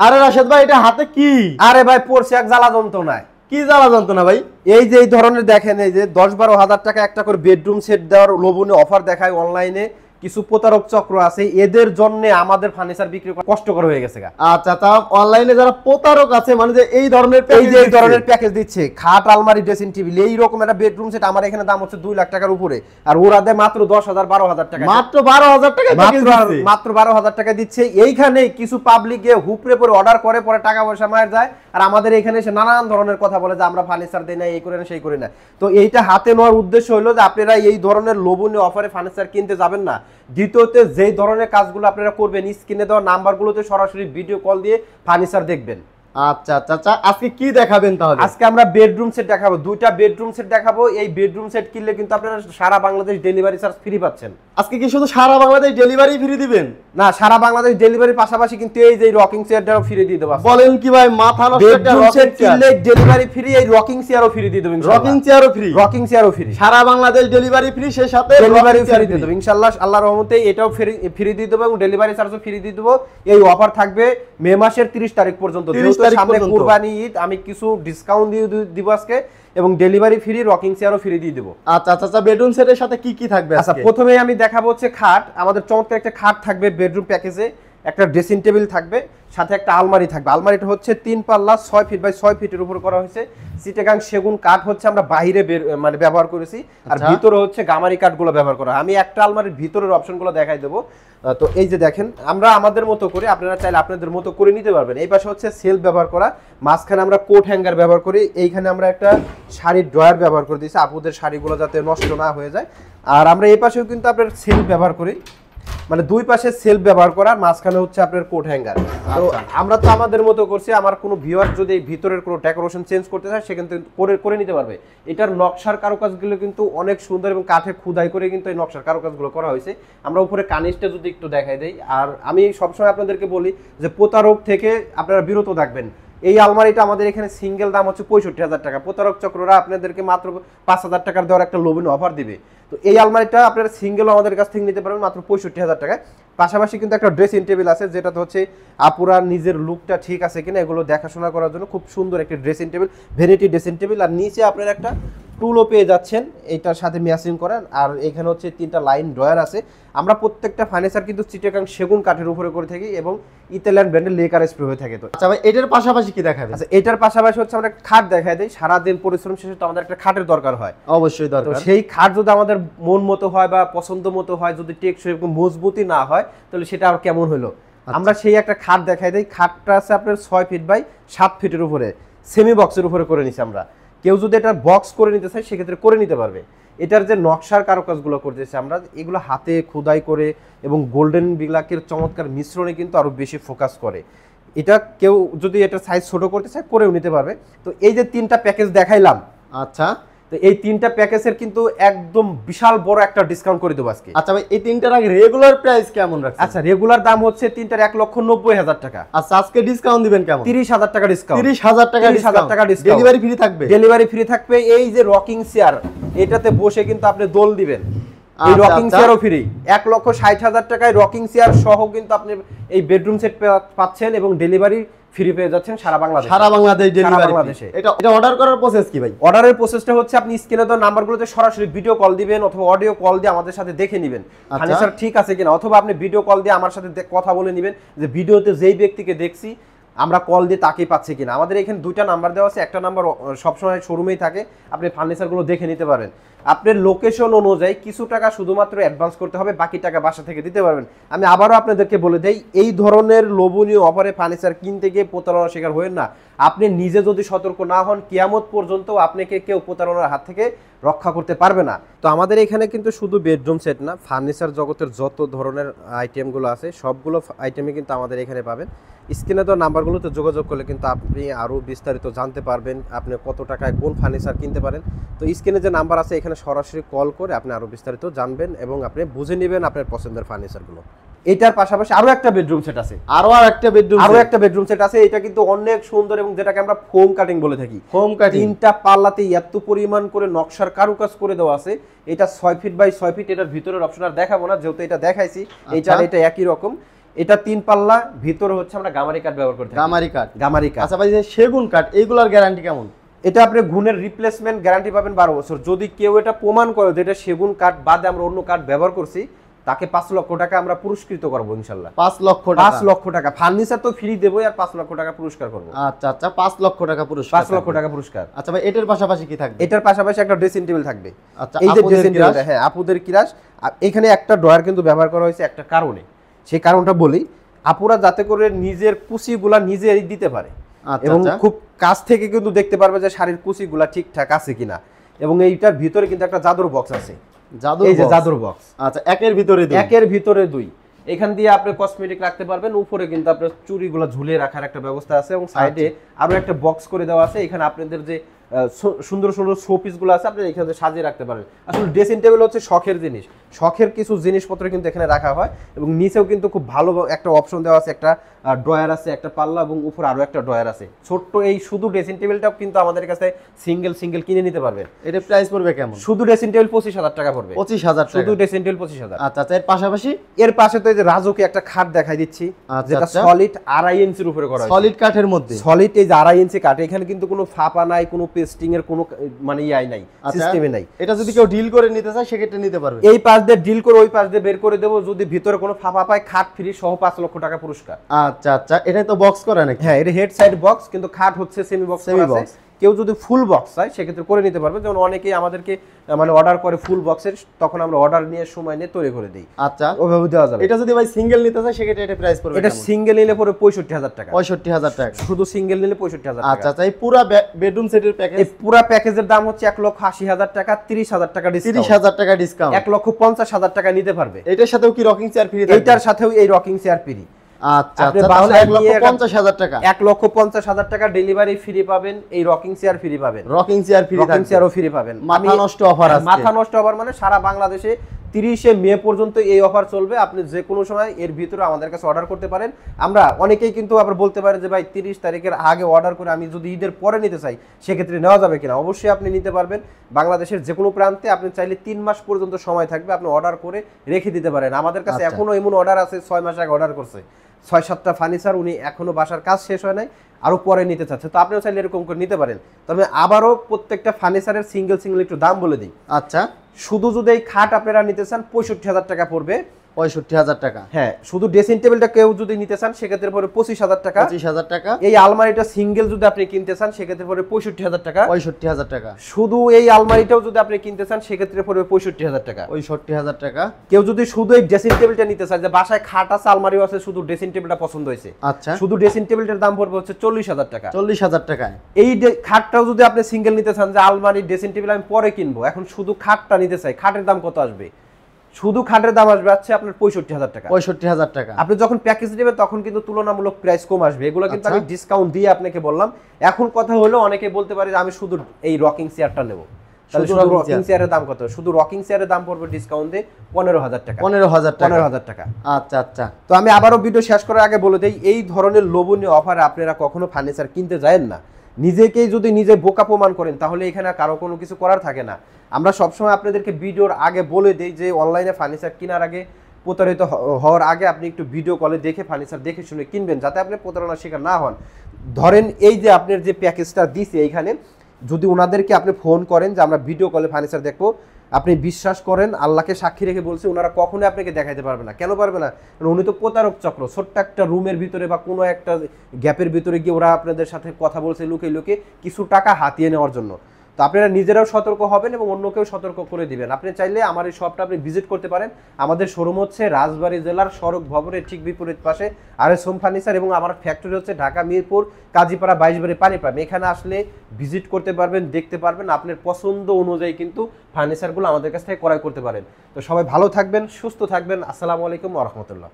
আরে রাশেদ ভাই এটা হাতে কি? আরে ভাই পড়ছে এক জ্বালা যন্ত্রণায়। কি জ্বালা যন্ত্রণা ভাই? এই যে এই ধরনের দেখেন, এই যে ১০-১২ হাজার টাকা একটা করে বেডরুম সেট দেওয়ার লোভনীয় অফার দেখায় অনলাইনে কিছু প্রতারক চক্র আছে, এদের জন্য আমাদের ফার্নিচার বিক্রি করা কষ্টকর হয়ে গেছে। আচ্ছা, তা অনলাইনে যারা প্রতারক আছে মানে যে এই ধরনের প্যাকেজ দিচ্ছে, খাট আলমারি ড্রেসিং টেবিল এই রকম একটা বেডরুম সেট আমার এখানে দাম হচ্ছে 2 লাখ টাকার উপরে, আর ওরা দেয় মাত্র 10,000-12,000 টাকা। মাত্র 12,000 টাকা মাত্র 12,000 টাকা দিচ্ছে। এইখানে কিছু পাবলিকে হুপরে পরে অর্ডার করে, পরে টাকা পয়সা মায়ের যায়, আর আমাদের এখানে এসে নানান ধরনের কথা বলে যে আমরা ফার্নিচার দেই না, এই করে না সেই করে না। তো এইটা হাতে নেওয়ার উদ্দেশ্য হলো যে আপনারা এই ধরনের লোভনীয় অফারে ফার্নিচার কিনতে যাবেন না। দ্বিতীয়তে যেই ধরনের কাজগুলো আপনারা করবেন, স্ক্রিনে দেওয়া নাম্বারগুলোতে সরাসরি ভিডিও কল দিয়ে ফার্নিচার দেখবেন। আচ্ছা আচ্ছা আচ্ছা, আজকে কি দেখাবেন তাহলে? আজকে আমরা বেডরুম সেট দেখাবো, 2টা বেডরুম সেট দেখাবো। এই বেডরুম সেট কিনলে কিন্তু আপনারা সারা বাংলাদেশ ডেলিভারি চার্জ ফ্রি পাচ্ছেন। আজকে কি শুধু সারা বাংলাদেশ ডেলিভারি ফ্রি দিবেন? না, সারা বাংলাদেশ ডেলিভারির পাশাপাশি কিন্তু এই যে রকিং চেয়ারটাও ফ্রি দিয়ে দেব। বলেন কি ভাই, মাথা নষ্ট! একটা বেডরুম সেট কিনলে ডেলিভারি ফ্রি, এই রকিং চেয়ারও ফ্রি দিয়ে দেব ইনশাআল্লাহ। রকিং চেয়ারও ফ্রি? রকিং চেয়ারও ফ্রি, সারা বাংলাদেশ ডেলিভারি ফ্রি, সেই সাথে ডেলিভারি ফ্রি দিয়ে দেব ইনশাআল্লাহ। আল্লাহর রহমতে এটাও ফ্রি দিয়ে দেব এবং ডেলিভারি চার্জও ফ্রি দিয়ে দেব। এই অফার থাকবে মে মাসের 30 তারিখ পর্যন্ত। সামনে কুরবানি ঈদ, আমি কিছু ডিসকাউন্ট দিয়ে দিব আজকে, এবং ডেলিভারি ফ্রি, রকিং চেয়ারও ফ্রি দিয়ে দেব। আচ্ছা আচ্ছা আচ্ছা, বেডরুম সেটের সাথে কি কি থাকবে? আচ্ছা, প্রথমে আমি দেখাবো হচ্ছে খাট। আমাদের চমৎকার একটা খাট থাকবে বেডরুম প্যাকেজে, একটা ড্রেসিং টেবিল থাকবে, সাথে একটা আলমারি থাকবে। আলমারিটা হচ্ছে 3 পাল্লা 6 ফিট বাই 6 ফিটের উপর করা হয়েছে। চিটাগাং সেগুন কাঠ হচ্ছে আমরা বাইরে মানে ব্যবহার করেছি, আর ভিতরে হচ্ছে গামারি কাঠগুলো ব্যবহার করা। আমি একটা আলমারির ভিতরের অপশনগুলো দেখাই দেবো। তো এই যে দেখেন, আমরা আমাদের মতো করে, আপনারা চাইলে আপনাদের মতো করে নিতে পারবেন। এই পাশে হচ্ছে সেলফ ব্যবহার করা, মাঝখানে আমরা কোট হ্যাঙ্গার ব্যবহার করি, এইখানে আমরা একটা শাড়ির ড্রয়ার ব্যবহার করে দিয়েছি আপুদের শাড়িগুলো যাতে নষ্ট না হয়ে যায়। আর আমরা এই পাশেও কিন্তু আপনার সেলফ ব্যবহার করি, মানে দুই পাশে সেলফ ব্যবহার করা, মাঝখানে হচ্ছে আপনার কোট হ্যাঙ্গার। তো আমরা তো আমাদের মতো করছি। আমার কোনো ভিউয়ার যদি ভিতরের কোনো ডেকোরেশন চেঞ্জ করতে চায়, সেখান থেকে করে নিতে পারবে। এটার নকশার কারুকাজগুলো কিন্তু অনেক সুন্দর এবং কাঠে খুদাই করে কিন্তু এই নকশার কারুকাজগুলো করা হয়েছে। আমরা উপরে কানিসটা যদি একটু দেখাই দেই, আর আমি সবসময় আপনাদেরকে বলি যে প্রতারক থেকে আপনারা বিরত থাকবেন। এই আলমারিটা আমাদের এখানে সিঙ্গেল দাম হচ্ছে 65,000 টাকা। প্রতারক চক্ররা আপনাদেরকে মাত্র 5,000 টাকার দেওয়ার একটা লোভনীয় অফার দিবে। তো এই আলমারিটা আপনারা সিঙ্গেল আমাদের কাছ থেকে নিতে পারবেন মাত্র 65,000 টাকায়। পাশাপাশি কিন্তু একটা ড্রেসিং টেবিল আছে, যেটাতে হচ্ছে আপুরা নিজের লুকটা ঠিক আছে কিনা এগুলো দেখাশোনা করার জন্য খুব সুন্দর একটি dressing table, vanity dressing table. আর নিচে আপনারা একটা টুলও পেয়ে যাচ্ছেন এইটার সাথে ম্যাচিং করেন। আর এখানে হচ্ছে 3টা লাইন ড্রয়ার আছে। আমরা প্রত্যেকটা ফার্নিচার কিন্তু চিটাগাং সেগুন কাঠের উপরে করে থাকি এবং ইতালিয়ান ব্র্যান্ডের লেকার স্প্রে হয়ে থাকে। তো আচ্ছা ভাই, এটার পাশাপাশি কি দেখাবে? আচ্ছা, এটার পাশাপাশি হচ্ছে আমরা খাট দেখাই দেই। সারাদিন পরিশ্রম শেষে তো আমাদের একটা খাটের দরকার হয়, অবশ্যই দরকার। তো সেই খাট যদি আমাদের মন মতো হয় বা পছন্দ মতো হয়, যদি টেকসই এবং মজবুতি না হয়, তাহলে সেটা আর কেমন হলো। আমরা সেই একটা খাট দেখাই দেই। খাটটা আছে আপনার 6 ফিট বাই 7 ফিটের উপরে, সেমি বক্সের উপরে করে নিছি আমরা। কেউ যদি এটা বক্স করে নিতে চায় সেক্ষেত্রে করে নিতে পারবে। এটার যে নকশার কারুকাজগুলো করতেছে আমরা, এগুলো হাতে খোদাই করে এবং গোল্ডেন ব্ল্যাকের চমৎকার মিশ্রণে কিন্তু আরো বেশি ফোকাস করে। এটা কেউ যদি এটা সাইজ ছোট করতে চায় করেও নিতে পারবে। তো এই যে 3টা প্যাকেজ দেখাইলাম, আচ্ছা, তো এই 3টা প্যাকেজের কিন্তু একদম বিশাল বড় একটা ডিসকাউন্ট করে দেব আজকে। আচ্ছা ভাই, এই 3টার আগে রেগুলার প্রাইস কেমন রাখছেন? আচ্ছা, রেগুলার দাম হচ্ছে 3টার 1,90,000 টাকা। আচ্ছা, আজকে ডিসকাউন্ট দিবেন কেমন? 30,000 টাকা ডিসকাউন্ট। 30,000 টাকা ডিসকাউন্ট। ডেলিভারি ফ্রি থাকবে? ডেলিভারি ফ্রি থাকবে। এই যে রকিং চেয়ার, এটাতে বসে কিন্তু আপনি দোল দিবেন, এই রকিং চেয়ারও ফ্রি। 1,60,000 টাকায় রকিং চেয়ার সহ কিন্তু আপনি এই বেডরুম সেট পাচ্ছেন এবং ডেলিভারি ফ্রি পেয়ে যাচ্ছেন সারা বাংলাদেশে। সারা বাংলাদেশ ডেলিভারি। এটা অর্ডার করার প্রসেস কি ভাই? অর্ডারের প্রসেসটা হচ্ছে আপনি স্ক্রিনে দেওয়া নাম্বারগুলোতে সরাসরি ভিডিও কল দিবেন অথবা অডিও কল দিয়ে আমাদের সাথে দেখে নেবেন ফার্নিচার ঠিক আছে কিনা, অথবা আপনি ভিডিও কল দিয়ে আমার সাথে কথা বলে নেবেন যে ভিডিওতে যেই ব্যক্তিকে দেখছি আমরা কল দিয়ে তাকেই পাচ্ছি কিনা। আমাদের এখানে 2টা নাম্বার দেওয়া আছে, একটা নাম্বার সবসময় শোরুমেই থাকে, আপনি ফার্নিচারগুলো দেখে নিতে পারবেন। আপনার লোকেশন অনুযায়ী কিছু টাকা শুধুমাত্র অ্যাডভান্স করতে হবে, বাকি টাকা বাসা থেকে দিতে পারবেন। আমি আবারও আপনাদেরকে বলে দেই, এই ধরনের লোভনীয় অফারে ফার্নিচার কিনতে গিয়ে প্রতারণার শিকার হবেন না। আপনি নিজে যদি সতর্ক না হন, কিয়ামত পর্যন্ত আপনাকে কেউ প্রতারণার হাত থেকে রক্ষা করতে পারবে না। তো আমাদের এখানে কিন্তু শুধু বেডরুম সেট না, ফার্নিচার জগতের যত ধরনের আইটেমগুলো আছে সবগুলো আইটেমই কিন্তু আমাদের এখানে পাবেন। স্ক্রিনে দেওয়া নাম্বারগুলোতে যোগাযোগ করলে কিন্তু আপনি আরও বিস্তারিত জানতে পারবেন আপনি কত টাকায় কোন ফার্নিচার কিনতে পারেন। তো স্ক্রিনে যে নাম্বার আছে এখানে সরাসরি কল করে আপনি আরও বিস্তারিত জানবেন এবং আপনি বুঝে নেবেন আপনার পছন্দের ফার্নিচারগুলো। এটার পাশাপাশি আরো একটা বেডরুম সেট আছে, আরো একটা বেডরুম সেট আছে। এটা কিন্তু অনেক সুন্দর এবং যেটাকে আমরা ফোম কাটিং বলে থাকি। ফোম কাটিং 3টা পাল্লাতে এত পরিমাণ করে নকশার কারুকাজ করে দেওয়া আছে। এটা 6 ফিট বাই 6 ফিট। এটার ভিতরের অপশন আর দেখাবো না, যেহেতু এটা দেখাইছি। এটা একই রকম। এটা 3 পাল্লা, ভিতরে হচ্ছে আমরা গামারি কাঠ ব্যবহার করতে গামারি কাঠ। গামারি কাঠ। আচ্ছা ভাই, যে সেগুন কাঠ এইগুলার গ্যারান্টি কেমন? এটা আপনি গুণের রিপ্লেসমেন্ট গ্যারান্টি পাবেন 12 বছর। যদি কেউ এটা প্রমাণ করে যে এটা সেগুন কাঠ বাদে আমরা অন্য কাঠ ব্যবহার করছি, তাকে 5 লক্ষ টাকা আমরা পুরস্কৃত করবো ইনশাল্লাহ। 5 লক্ষ টাকা? 5 লক্ষ টাকা ফার্নিচার তো ফ্রি দেবো, আর 5 লক্ষ টাকা পুরস্কার করবো। আচ্ছা আচ্ছা, 5 লক্ষ টাকা পুরস্কার। 5 লক্ষ টাকা পুরস্কার। আচ্ছা ভাই, এটার পাশাপাশি কি থাকবে? এটার পাশাপাশি একটা ড্রেসিং টেবিল থাকবে। আচ্ছা, এই যে আপুদের ড্রেসিং কিরাস? টেবিল, হ্যাঁ আপুদের কিরাস। এখানে একটা ড্রয়ার কিন্তু ব্যবহার করা হয়েছে একটা কারণে, সেই কারণটা বলি। আপুরা যাতে করে নিজের কুচিগুলা নিজেই দিতে পারে, আচ্ছা এবং আচ্ছা, খুব কাছ থেকে কিন্তু দেখতে পারবে যে শাড়ির কুচিগুলা ঠিকঠাক আছে কিনা। এবং এইটার ভিতরে কিন্তু একটা জাদুর বক্স আছে। জাদুর এই যে box? জাদুর বক্স। আচ্ছা, একের ভিতরে দুই? একের ভিতরে দুই। এখান দিয়ে আপনি কসমেটিক রাখতে পারবেন, উপরে কিন্তু আপনার চুড়িগুলো ঝুলিয়ে রাখার একটা ব্যবস্থা আছে, এবং সাইডে আরো একটা বক্স করে দেওয়া আছে। এখানে আপনাদের যে সুন্দর সুন্দর শোপিস গুলো আছে আপনি এখানে সাজিয়ে রাখতে পারেন। আসলে ড্রেসিং টেবিল হচ্ছে শখের জিনিস, শখের কিছু জিনিসপত্র কিন্তু এখানে রাখা হয়। এবং নিচেও কিন্তু খুব ভালো একটা অপশন দেওয়া আছে, একটা ড্রয়ার আছে, একটা পাল্লা, এবং উপরে আরো একটা ড্রয়ার আছে ছোট্ট। এই শুধু ড্রেসিং টেবিলটাও কিন্তু আমাদের কাছে সিঙ্গেল সিঙ্গেল কিনে নিতে পারবেন। এটা প্রাইস পড়বে কেমন? শুধু ড্রেসিং টেবিল 25,000 টাকা পড়বে। 25,000 শুধু টাকা? Dressing table 25,000। আচ্ছা আচ্ছা, এর পাশাপাশি? এর পাশে তো এই যে রাজুকে একটা খাট দেখাই দিচ্ছি, আচ্ছা, যেটা আচ্ছা। সলিড 2.5 ইঞ্চির উপরে করা হয়েছে। সলিড কাঠের মধ্যে? সলিড এই যে 2.5 ইঞ্চি কাঠ, এখানে কিন্তু কোনো ফাঁপা নাই, কোনো পেস্টিং এর কোনো মানে ইয়াই নাই, সিস্টেমে নাই। এটা যদি কেউ ডিল করে নিতে চায় সেক্ষেত্রে নিতে পারবে? এই পাশ দিয়ে ডিল করে ওই পাশ দিয়ে বের করে দেবো, যদি ভিতরে কোনো ফাঁপা পায় খাট ফ্রি সহ 5 লক্ষ টাকা পুরস্কার। আচ্ছা আচ্ছা, এটাই তো বক্স করা নাকি? হ্যাঁ, এটা হেড সাইড বক্স, কিন্তু খাট হচ্ছে সেমি বক্স। Semi box। কেউ যদি ফুল বক্স চায় সেক্ষেত্রে করে নিতে পারবে, যেমন অনেকেই আমাদেরকে মানে অর্ডার করে ফুল বক্সের, তখন আমরা অর্ডার নিয়ে সময় নিয়ে তৈরি করে দিই। আচ্ছা, ওভাবে দেওয়া যাবে। এটা যদি ভাই সিঙ্গেল নিতে চায় সেক্ষেত্রে এটা প্রাইস পড়বে এটা কেমন? সিঙ্গেল নিলে পরে 65,000 টাকা। 65,000 টাকা? শুধু সিঙ্গেল নিলে 65,000 টাকা। আচ্ছা আচ্ছা, এই পুরো বেডরুম সেটের প্যাকেজ? এই পুরো প্যাকেজের দাম হচ্ছে 1,80,000 টাকা, 30,000 টাকা ডিসকাউন্ট। 30,000 টাকা ডিসকাউন্ট? 1,50,000 টাকা নিতে পারবে। এটার সাথেও কি রকিং চেয়ার ফ্রি থাকবে? এইটার সাথেও এই রকিং চেয়ার ফ্রি। আচ্ছা আপনি আচ্ছা, তাহলে 1,50,000 টাকা? 1,50,000 টাকা ডেলিভারি ফ্রি পাবেন, এই রকিং চেয়ার ফ্রি পাবেন। রকিং চেয়ার ফ্রি রকিং থাকবে? চেয়ারও ফ্রি পাবেন। মাথা নষ্ট অফার আছে? মাথা নষ্ট অফার মানে সারা বাংলাদেশে 30শে মে পর্যন্ত এই অফার চলবে। আপনি যে কোনো সময় এর ভিতরে আমাদের কাছে অর্ডার করতে পারেন। আমরা অনেকেই কিন্তু আবার বলতে পারে যে ভাই 30 তারিখের আগে অর্ডার করে আমি যদি ঈদের পরে নিতে চাই সেক্ষেত্রে নেওয়া যাবে কিনা? অবশ্যই আপনি নিতে পারবেন। বাংলাদেশের যে কোনো প্রান্তে আপনি চাইলে 3 মাস পর্যন্ত সময় থাকবে, আপনি অর্ডার করে রেখে দিতে পারেন। আমাদের কাছে আচ্ছা। এখনো এমন অর্ডার আছে 6 মাস আগে অর্ডার করছে, 6-7টা ফার্নিচার উনি এখনো বাসার কাজ শেষ হয় নাই, আরো পরে নিতে চাচ্ছে। তো আপনিও চাইলে এরকম করে নিতে পারেন। তবে আবারও প্রত্যেকটা ফার্নিচারের সিঙ্গেল সিঙ্গেল একটু দাম বলে দিই। আচ্ছা, শুধু যদি এই খাট আপনারা নিতে চান 65,000 টাকা পড়বে। 65,000 টাকা? হ্যাঁ, শুধু ড্রেসিং টেবিলটা কেউ যদি নিতে চান সেক্ষেত্রে পড়বে 25,000 টাকা। 25,000 টাকা? এই আলমারিটা সিঙ্গেল যদি আপনি কিনতে চান সেক্ষেত্রে পড়বে 65,000 টাকা। 65,000 টাকা? শুধু এই আলমারিটাও যদি আপনি কিনতে চান সেক্ষেত্রে পড়বে 65,000 টাকা। 65,000 টাকা? কেউ যদি শুধু এই ড্রেসিং টেবিলটা নিতে চায়, যে বাসায় খাট আছে আলমারিও আছে, শুধু ড্রেসিং টেবিলটা পছন্দ হয়েছে, আচ্ছা, শুধু ড্রেসিং টেবিলটার দাম পড়বে হচ্ছে 40,000 টাকা। 40,000 টাকায়? এই খাটটাও যদি আপনি সিঙ্গেল নিতে চান, যে আলমারি ড্রেসিং টেবিল আমি পরে কিনবো, এখন শুধু খাটটা নিতে চাই, খাটের দাম কত আসবে? শুধু খাটের দাম আসবে হচ্ছে আপনার 65,000 টাকা। 65,000 টাকা? আপনি যখন প্যাকেজ নেবেন তখন কিন্তু তুলনামূলক প্রাইস কম আসবে। এগুলো কিন্তু আমি ডিসকাউন্ট দিয়ে আপনাকে বললাম। এখন কথা হলো অনেকে বলতে পারে যে আমি শুধু এই রকিং চেয়ারটা নেব, তাহলে শুধু রকিং চেয়ারের দাম কত? শুধু রকিং চেয়ারের দাম পড়বে ডিসকাউন্ট দিয়ে 15,000 টাকা। 15,000 টাকা? 15,000 টাকা। আচ্ছা আচ্ছা, তো আমি আবারও ভিডিও শেষ করার আগে বলে দেই, এই ধরনের লোভনীয় অফারে আপনারা কখনো ফার্নিচার কিনতে যায়েন না। নিজেকেই যদি নিজে বোকা প্রমাণ করেন তাহলে এখানে কারো কোনো কিছু করার থাকে না। আমরা সবসময় আপনাদেরকে ভিডিওর আগে বলে দিই যে অনলাইনে ফার্নিচার কেনার আগে, প্রতারিত হওয়ার আগে আপনি একটু ভিডিও কলে দেখে ফার্নিচার দেখে শুনে কিনবেন, যাতে আপনি প্রতারণার শিকার না হন। ধরেন এই যে আপনার যে প্যাকেজটা দিছে এইখানে, যদি ওনাদেরকে আপনি ফোন করেন যে আমরা ভিডিও কলে ফার্নিচার দেখবো, আপনি বিশ্বাস করেন, আল্লাহকে সাক্ষী রেখে বলছি, ওনারা কখনোই আপনাকে দেখাইতে পারবে না। কেন পারবে না? কারণ উনি তো প্রতারক চক্র। ছোট্ট একটা রুমের ভিতরে বা কোনো একটা গ্যাপের ভিতরে গিয়ে ওরা আপনাদের সাথে কথা বলছে লুকিয়ে লুকিয়ে কিছু টাকা হাতিয়ে নেওয়ার জন্য। তো আপনারা নিজেরাও সতর্ক হবেন এবং অন্যকেও সতর্ক করে দিবেন। আপনি চাইলে আমার এই শপটা আপনি ভিজিট করতে পারেন। আমাদের শোরুম হচ্ছে রাজবাড়ী জেলার সড়ক ভবনের ঠিক বিপরীত পাশে RS হোম ফার্নিচার, এবং আমার ফ্যাক্টরি হচ্ছে ঢাকা মিরপুর কাজীপাড়া 22 বাড়ি পানিপাড়া। এখানে আসলে ভিজিট করতে পারবেন, দেখতে পারবেন, আপনার পছন্দ অনুযায়ী কিন্তু ফার্নিচারগুলো আমাদের কাছ থেকে ক্রয় করতে পারেন। তো সবাই ভালো থাকবেন, সুস্থ থাকবেন। আসসালামু আলাইকুম ওয়া রাহমাতুল্লাহ।